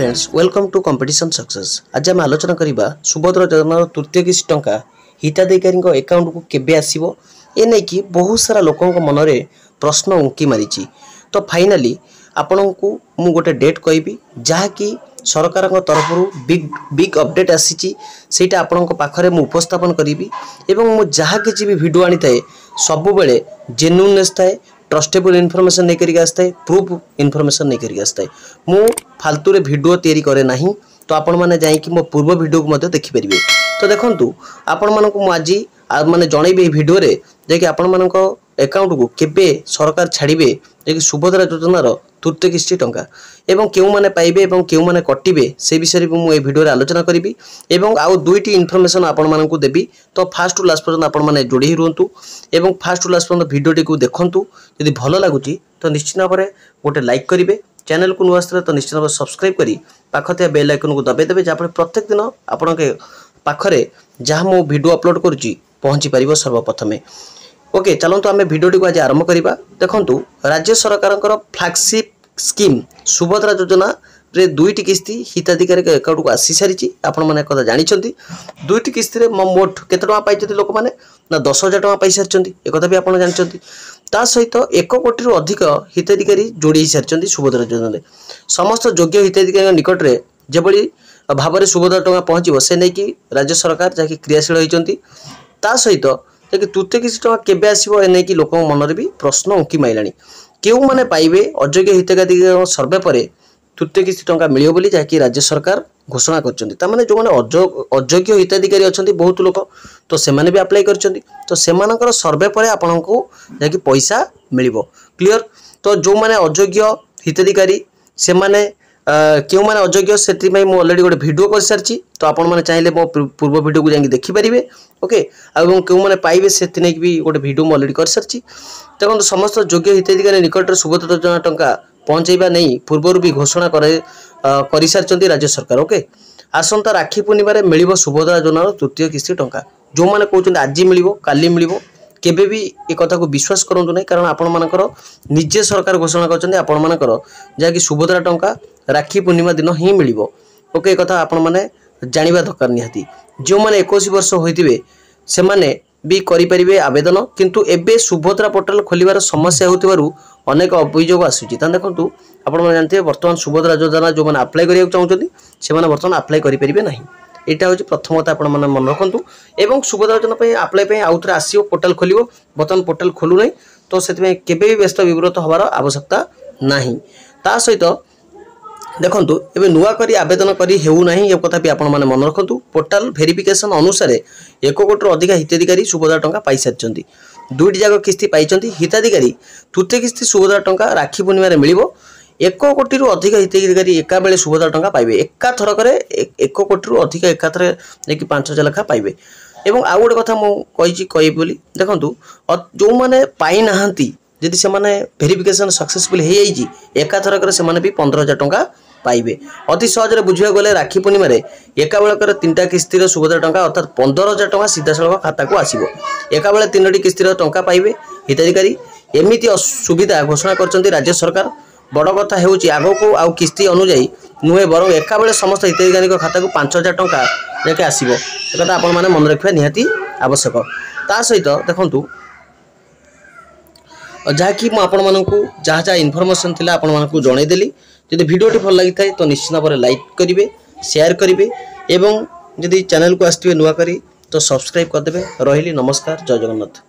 Friends welcome to competition success. आज आम आलोचना करवा सुभद्रा योजनार तृतीय किस्त टंका हिताधिकारी अकाउंट को केबे आसीबो ए नै कि बहुत सारा लोकों मन में प्रश्न उंकी मारी। तो फाइनाली आपण को मु गोटे डेट कहबी जहाँकि सरकार तरफ बिग अपडेट आसी सेटा आपण पाखरे मु उपस्थापन करी एवं मु जहाँ किसी भी वीडियो आनी थाए सब बेले जेन्युइननेस थाए, ट्रस्टेबल इनफॉरमेशन नहीं करिक आसताए, प्रूफ इनफॉरमेशन नहीं करिक आसताए। मु फालतू रे वीडियो तैयारी करे नहीं। तो आपण माने जाई कि मो पूर्व वीडियो को मध्य देखि परिबे। तो देखंतु आपण मानक मु आज माने जणैबे ए वीडियो रे जे कि आपण मानक अकाउंट को केबे सरकार छाड़िबे जे कि सुभद्रा योजनार तृतीय किस्ती टंका एवं केउ माने पाइबे एवं केउ माने कटिबे से विषय में मु ए वीडियो रे आलोचना करिबी एवं आउ दुईटी इनफॉरमेशन आपण मानक देबी। तो फास्ट टू लास्ट पर्यंत आपण माने जोड़ी रुहंतु एवं फास्ट टू लास्ट पर्यंत वीडियो को देखंतु। यदि भलो लागुची तो निश्चित भाव में गोटे लाइक करिवे, चैनल को नुआ तो निश्चित भाव सब्सक्राइब करी पाखथिया बेल आइकन को दबाई देबे जहाँ प्रत्येक दिन आपण के पाखरे जहाँ मो वीडियो अपलोड करुची पहुँची पारिबो सर्वप्रथमे। ओके चलतु आम वीडियो टी आज आरंभ करवा। देखंतु राज्य सरकार फ्लैगशिप स्कीम सुभद्रा योजना रे दुईटी किस्ती हिताधिकारी अकाउंट को आसी सारी आपण मैंने कथा जानते। दुईटी किस्ती में मोट केते टका पाइछथि लोक माने ना 10,000 टका पाई सारी एक कथा भी आपण जानते। ता सहित 1 कोटी रु अधिक हिताधिकारी जोड़ी सारी सुभद्रा योजना रे समस्त योग्य हिताधिकारी निकट रे जेबली भाव में सुभद्रा टका पहुँचो से नहीं कि राज्य सरकार जहाँकि क्रियाशील होती। ता सहित तृतीय किस्ती टका केबे आसीबो ए नै कि लोक मन में भी प्रश्न उंकी माइलानी। केउ माने पाइबे अयोग्य हिताधिकारी सर्वे पर तृतीय किस्ती टंका मिलियो बोली जहाँकि राज्य सरकार घोषणा करछन्ती। ता माने जो माने अयोग्य हिताधिकारी अछन्ती बहुत लोक तो से माने भी अप्लाई करछन्ती। तो सेमानकर सर्वे पर आपन को जहाँकि पैसा मिलिबो क्लियर। तो जो माने अयोग्य हिताधिकारी से माने क्यों माने अयोग्य से मु ऑलरेडी गोटे वीडियो कर सारी। तो आपण मैंने चाहिए मो पूर्व वीडियो को जाकि देखिपारे। ओके क्यों मैंने पाइबे से भी गोटे वीडियो मु ऑलरेडी कर सारी। देखो समस्त योग्य हिताधिकारी निकट सुभद्रा योजना टंका पहुँचेबा नहीं पूर्व भी घोषणा कर सारी राज्य सरकार। ओके आसंता राखी पूर्णिमा मिलिबो सुभद्रा योजनार तृतीय किस्ती टंका। जो मैंने कहते आज मिलिबो काली मिलिबो केबे भी एक कथा को विश्वास करंतु नहीं, कारण आपण मानकर निजे सरकार घोषणा करछन्ते आपण मानकर जहाँकि सुभद्रा टंका राखी पूर्णिमा दिन ही मिलिबो। ओके कथा आपण माने जानिबा दरकार निहाती। जो माने 21 वर्ष होइतिबे से माने भी करि परिबे आवेदन, किंतु एबे सुभद्रा पोर्टल खोलिबार समस्या होतिबारु अनेक अभियोग आसुची। त देखंतु आपण माने जानते वर्तमान सुभद्रा योजना जो माने अप्लाई करिया चाहउछन्ती से माने वर्तमान अप्लाई करि परिबे नहीं। एटा होची प्रथमता आपण माने मन रखंतु एवं सुभद्रा योजना पे अप्लाई पे आउथरे आसीओ पोर्टल खोलिबो। वर्तमान पोर्टल खोलु नै तो सेति केबे भी व्यस्त विव्रत होबार आवश्यकता नाही। ता सहित देखंतु एबे नुआ करी आवेदन करी हेउ नाही ए कथा भी आपण माने मन रखंतु। पोर्टल वेरिफिकेशन अनुसार 1 कोटी रु अधिक हिताधिकारी सुभद्रा टंका पाई सारचंती। दुईटी जाक किस्ती पाइचंती हिताधिकारी। तृतीय किस्ती सुभद्रा टंका राखी पूर्णिमा रे मिलिबो। 1 कोटी रु अधिक हिताधिकारी एका बेले सुभद्रा टंका पाइबे। एका थरकरे 1 कोटी रु अधिक एकाथरे नेकी 5,000 लेखा पाइबे। एवं आउ गोटे कथा मु कहि बोली देखंतु जो माने पाई नाहंती जदि से माने वेरिफिकेशन सक्सेसफुल हे जाइछि एका थरकरे से माने भी 15,000 टंका पाइबे। अति सहज रे बुझिया गले राखी पूर्णिमा रे एका बेलकर 3टा किस्ती रे सुभद्रा टंका अर्थात 15,000 टंका सीधा सड़क खाता को आसीबो। एका बेले 3टी किस्ती रे टंका पाइबे हिताधिकारी। एमिति सुविधा घोषणा करचंती राज्य सरकार। बड़ कथा हेउची आगो को आउ किस्ती अनुଯାयी नुहे बरं एका बेले समस्त हिताधिकारी खाता को 5,000 टंका जाके आसीबो। एकता आपण माने मन रखिबा निहाती आवश्यक। ता सहित देखंतु जहाँकि मुझे आपण मानक जहाँ जहाँ इनफॉरमेशन थिला आपण मानक जणाई देली। यदि वीडियोटी भल लगी थाए तो निश्चित भाव में लाइक करेंगे, शेयर करेंगे एवं यदि चैनल को आसथिबे नुआ करी तो सब्सक्राइब करदेवे। रहिली नमस्कार, जय जगन्नाथ।